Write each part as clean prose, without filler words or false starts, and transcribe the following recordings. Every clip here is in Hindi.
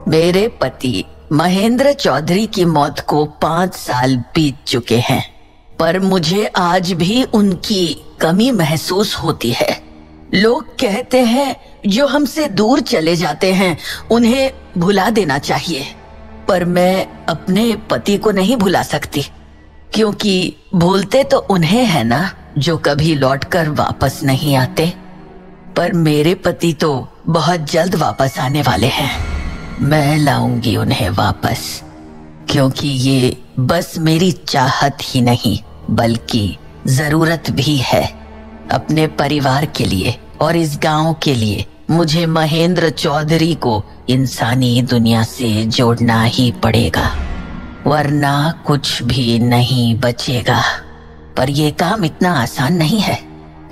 मेरे पति महेंद्र चौधरी की मौत को 5 साल बीत चुके हैं, पर मुझे आज भी उनकी कमी महसूस होती है। लोग कहते हैं जो हमसे दूर चले जाते हैं उन्हें भुला देना चाहिए, पर मैं अपने पति को नहीं भुला सकती, क्योंकि भूलते तो उन्हें है ना जो कभी लौटकर वापस नहीं आते। पर मेरे पति तो बहुत जल्द वापस आने वाले हैं। मैं लाऊंगी उन्हें वापस, क्योंकि ये बस मेरी चाहत ही नहीं बल्कि जरूरत भी है। अपने परिवार के लिए और इस गांव के लिए मुझे महेंद्र चौधरी को इंसानी दुनिया से जोड़ना ही पड़ेगा, वरना कुछ भी नहीं बचेगा। पर यह काम इतना आसान नहीं है,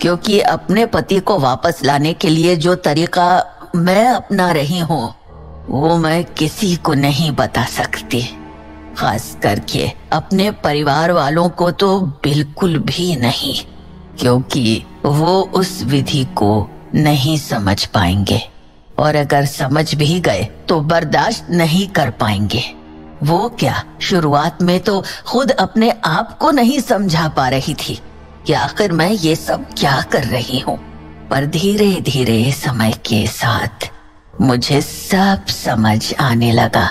क्योंकि अपने पति को वापस लाने के लिए जो तरीका मैं अपना रही हूँ वो मैं किसी को नहीं बता सकती, खास करके अपने परिवार वालों को तो बिल्कुल भी नहीं, क्योंकि वो उस विधि को नहीं समझ पाएंगे, और अगर समझ भी गए तो बर्दाश्त नहीं कर पाएंगे। वो क्या, शुरुआत में तो खुद अपने आप को नहीं समझा पा रही थी कि आखिर मैं ये सब क्या कर रही हूँ। पर धीरे धीरे समय के साथ मुझे सब समझ आने लगा।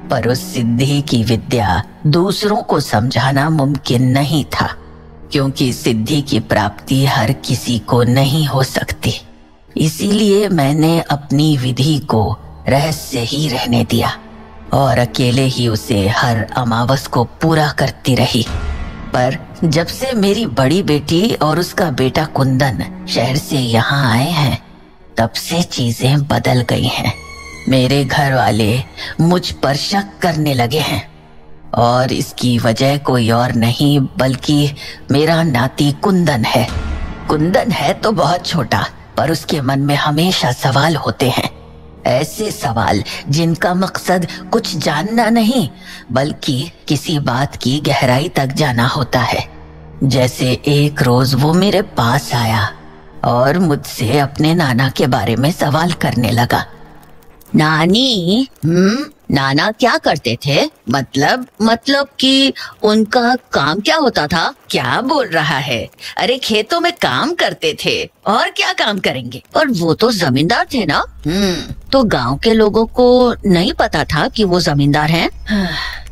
पर उस सिद्धि की विद्या दूसरों को समझाना मुमकिन नहीं था, क्योंकि सिद्धि की प्राप्ति हर किसी को नहीं हो सकती। इसीलिए मैंने अपनी विधि को रहस्य ही रहने दिया और अकेले ही उसे हर अमावस को पूरा करती रही। पर जब से मेरी बड़ी बेटी और उसका बेटा कुंदन शहर से यहाँ आए हैं, तब से चीजें बदल गई हैं। मेरे घर वाले मुझ पर शक करने लगे हैं, और इसकी वजह कोई और नहीं बल्कि मेरा नाती कुंदन है। कुंदन है तो बहुत छोटा, पर उसके मन में हमेशा सवाल होते हैं, ऐसे सवाल जिनका मकसद कुछ जानना नहीं बल्कि किसी बात की गहराई तक जाना होता है। जैसे एक रोज वो मेरे पास आया और मुझसे अपने नाना के बारे में सवाल करने लगा। नानी, नाना क्या करते थे? मतलब कि उनका काम क्या होता था? क्या बोल रहा है? अरे खेतों में काम करते थे, और क्या काम करेंगे? पर वो तो जमींदार थे ना? तो गांव के लोगों को नहीं पता था कि वो जमींदार हैं?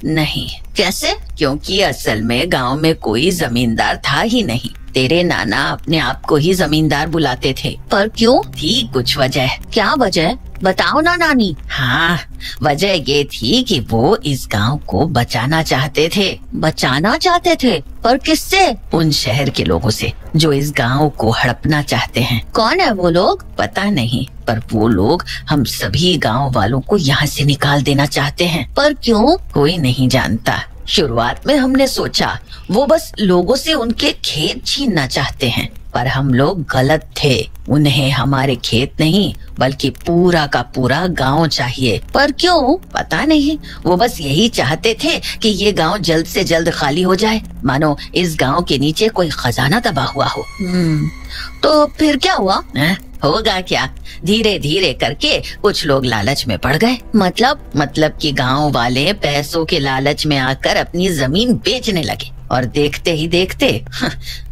नहीं। कैसे? क्योंकि असल में गांव में कोई जमींदार था ही नहीं। तेरे नाना अपने आप को ही जमींदार बुलाते थे। पर क्यों? थी कुछ वजह। क्या वजह? बताओ ना नानी। हाँ, वजह ये थी कि वो इस गांव को बचाना चाहते थे। बचाना चाहते थे? पर किससे? उन शहर के लोगों से जो इस गांव को हड़पना चाहते हैं। कौन है वो लोग? पता नहीं, पर वो लोग हम सभी गांव वालों को यहाँ से निकाल देना चाहते हैं। पर क्यों? कोई नहीं जानता। शुरुआत में हमने सोचा वो बस लोगों से उनके खेत छीनना चाहते हैं, पर हम लोग गलत थे। उन्हें हमारे खेत नहीं बल्कि पूरा का पूरा गांव चाहिए। पर क्यों? पता नहीं, वो बस यही चाहते थे कि ये गांव जल्द से जल्द खाली हो जाए, मानो इस गांव के नीचे कोई खजाना दबा हुआ हो। तो फिर क्या हुआ? होगा क्या, धीरे धीरे करके कुछ लोग लालच में पड़ गए। मतलब कि गांव वाले पैसों के लालच में आकर अपनी जमीन बेचने लगे, और देखते ही देखते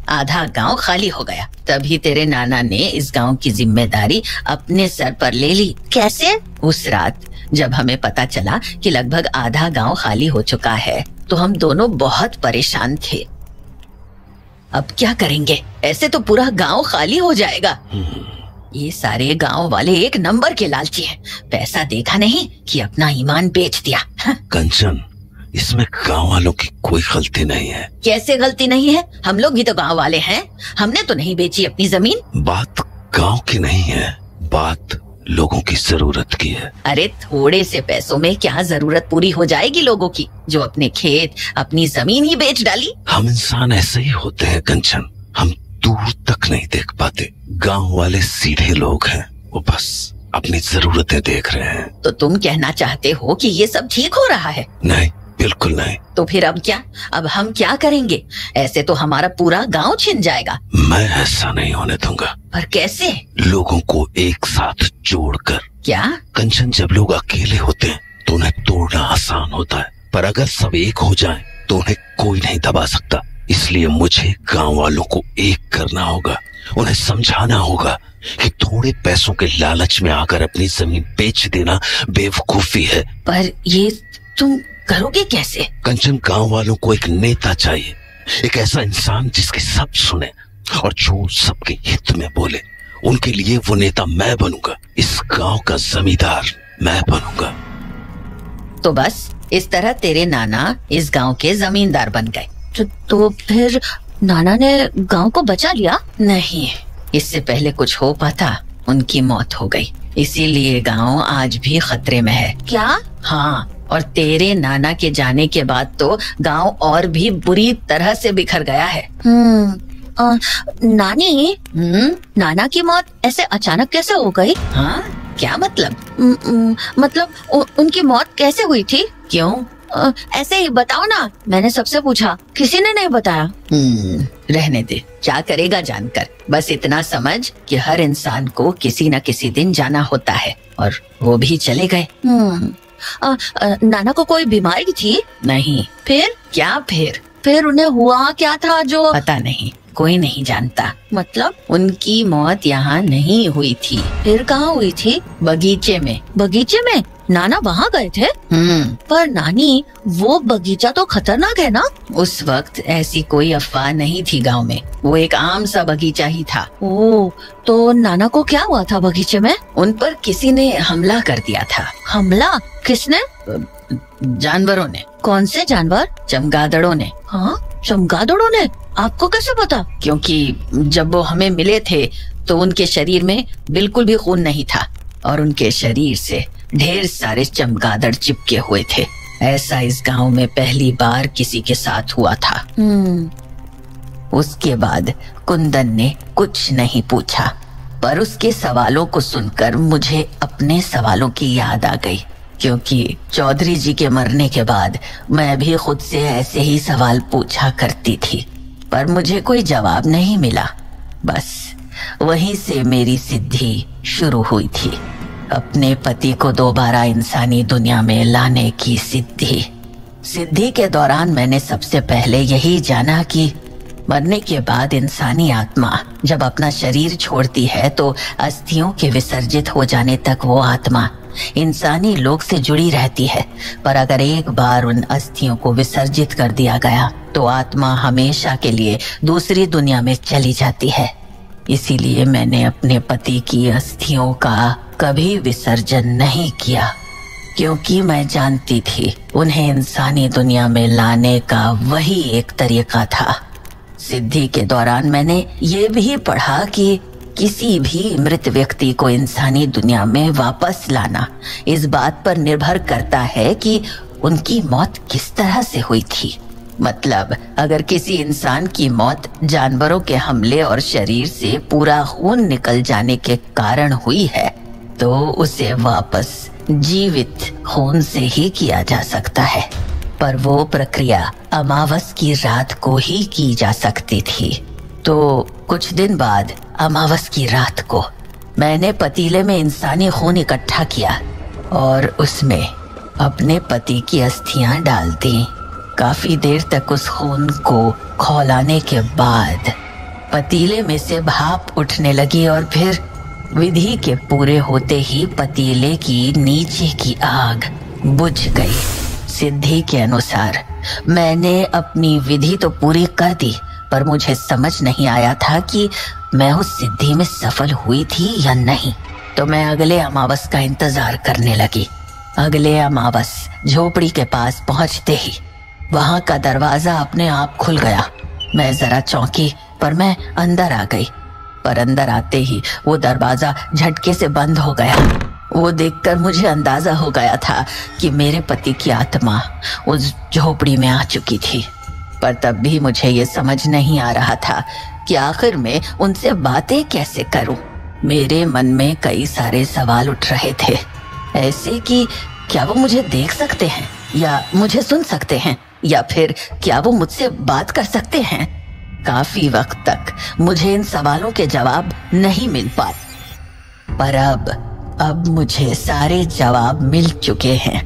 आधा गांव खाली हो गया। तभी तेरे नाना ने इस गांव की जिम्मेदारी अपने सर पर ले ली। कैसे? उस रात जब हमें पता चला कि लगभग आधा गांव खाली हो चुका है, तो हम दोनों बहुत परेशान थे। अब क्या करेंगे? ऐसे तो पूरा गांव खाली हो जाएगा। ये सारे गांव वाले एक नंबर के लालची हैं। पैसा देखा नहीं कि अपना ईमान बेच दिया। कंचन, इसमें गांव वालों की कोई गलती नहीं है। कैसे गलती नहीं है? हम लोग भी तो गांव वाले हैं। हमने तो नहीं बेची अपनी जमीन। बात गांव की नहीं है, बात लोगों की जरूरत की है। अरे थोड़े से पैसों में क्या जरूरत पूरी हो जाएगी लोगों की, जो अपने खेत अपनी जमीन ही बेच डाली। हम इंसान ऐसे ही होते हैं कंचन, हम दूर तक नहीं देख पाते। गांव वाले सीधे लोग हैं, वो बस अपनी जरूरतें देख रहे हैं। तो तुम कहना चाहते हो कि ये सब ठीक हो रहा है? नहीं, बिल्कुल नहीं। तो फिर अब क्या? अब हम क्या करेंगे? ऐसे तो हमारा पूरा गांव छिन जाएगा। मैं ऐसा नहीं होने दूंगा। पर कैसे? लोगों को एक साथ जोड़कर। क्या? कंचन, जब लोग अकेले होते हैं तो उन्हें तोड़ना आसान होता है, पर अगर सब एक हो जाएं, तो उन्हें कोई नहीं दबा सकता। इसलिए मुझे गांव वालों को एक करना होगा। उन्हें समझाना होगा कि थोड़े पैसों के लालच में आकर अपनी जमीन बेच देना बेवकूफी है। पर ये तुम करोगे कैसे? कंचन, गांव वालों को एक नेता चाहिए, एक ऐसा इंसान जिसके सब सुने और जो सबके हित में बोले। उनके लिए वो नेता मैं बनूंगा। इस गांव का जमींदार मैं बनूंगा। तो बस इस तरह तेरे नाना इस गांव के जमींदार बन गए। तो फिर नाना ने गांव को बचा लिया? नहीं, इससे पहले कुछ हो पाता, उनकी मौत हो गई। इसीलिए गांव आज भी खतरे में है। क्या? हाँ, और तेरे नाना के जाने के बाद तो गांव और भी बुरी तरह से बिखर गया है। नानी, नाना की मौत ऐसे अचानक कैसे हो गई? हाँ, क्या मतलब? मतलब उनकी मौत कैसे हुई थी? क्यों? ऐसे ही बताओ ना, मैंने सबसे पूछा, किसी ने नहीं बताया। रहने दे, क्या करेगा जानकर। बस इतना समझ कि हर इंसान को किसी न किसी दिन जाना होता है, और वो भी चले गए। नाना को कोई बीमारी थी? नहीं। फिर? क्या फिर उन्हें हुआ क्या था जो? पता नहीं, कोई नहीं जानता। मतलब? उनकी मौत यहाँ नहीं हुई थी। फिर कहाँ हुई थी? बगीचे में। बगीचे में? नाना वहाँ गए थे? पर नानी, वो बगीचा तो खतरनाक है ना? उस वक्त ऐसी कोई अफवाह नहीं थी गांव में। वो एक आम सा बगीचा ही था। ओह, तो नाना को क्या हुआ था बगीचे में? उन पर किसी ने हमला कर दिया था। हमला? किसने? जानवरों ने। कौन से जानवर? चमगादड़ों ने। हाँ, चमगादड़ों ने? आपको कैसे पता? क्योंकि जब वो हमें मिले थे तो उनके शरीर में बिल्कुल भी खून नहीं था, और उनके शरीर से ढेर सारे चमगादड़ चिपके हुए थे। ऐसा इस गांव में पहली बार किसी के साथ हुआ था। उसके बाद कुंदन ने कुछ नहीं पूछा, पर उसके सवालों को सुनकर मुझे अपने सवालों की याद आ गई। क्योंकि चौधरी जी के मरने के बाद मैं भी खुद से ऐसे ही सवाल पूछा करती थी, पर मुझे कोई जवाब नहीं मिला। बस वहीं से मेरी सिद्धि शुरू हुई थी, अपने पति को दोबारा इंसानी दुनिया में लाने की सिद्धि के दौरान मैंने सबसे पहले यही जाना कि मरने के बाद इंसानी आत्मा जब अपना शरीर छोड़ती है तो अस्थियों के विसर्जित हो जाने तक वो आत्मा इंसानी लोक से जुड़ी रहती है। पर अगर एक बार उन अस्थियों को विसर्जित कर दिया गया तो आत्मा हमेशा के लिए दूसरी दुनिया में चली जाती है। इसीलिए मैंने अपने पति की अस्थियों का कभी विसर्जन नहीं किया, क्योंकि मैं जानती थी उन्हें इंसानी दुनिया में लाने का वही एक तरीका था। सिद्धि के दौरान मैंने ये भी पढ़ा कि किसी भी मृत व्यक्ति को इंसानी दुनिया में वापस लाना इस बात पर निर्भर करता है कि उनकी मौत किस तरह से हुई थी। मतलब अगर किसी इंसान की मौत जानवरों के हमले और शरीर से पूरा खून निकल जाने के कारण हुई है तो उसे वापस जीवित खून से ही किया जा सकता है। पर वो प्रक्रिया अमावस की रात को ही की जा सकती थी। तो कुछ दिन बाद अमावस की रात को मैंने पतीले में इंसानी खून इकट्ठा किया और उसमें अपने पति की अस्थियां डाल दी। काफी देर तक उस खून को खौलाने के बाद पतीले में से भाप उठने लगी और फिर विधि के पूरे होते ही पतीले की नीचे की आग बुझ गई। सिद्धि के अनुसार मैंने अपनी विधि तो पूरी कर दी, पर मुझे समझ नहीं आया था कि मैं उस सिद्धि में सफल हुई थी या नहीं। तो मैं अगले अमावस का इंतजार करने लगी। अगले अमावस झोपड़ी के पास पहुंचते ही वहां का दरवाजा अपने आप खुल गया। मैं जरा चौंकी, पर मैं अंदर आ गई। पर अंदर आते ही वो दरवाजा झटके से बंद हो गया। वो देखकर मुझे अंदाजा हो गया था कि मेरे पति की आत्मा उस झोपड़ी में आ चुकी थी। पर तब भी मुझे ये समझ नहीं आ रहा था कि आखिर में उनसे बातें कैसे करूं। मेरे मन में कई सारे सवाल उठ रहे थे, ऐसे कि क्या वो मुझे देख सकते हैं या मुझे सुन सकते हैं, या फिर क्या वो मुझसे बात कर सकते हैं। काफी वक्त तक मुझे इन सवालों के जवाब नहीं मिल पाए, पर अब मुझे सारे जवाब मिल चुके हैं।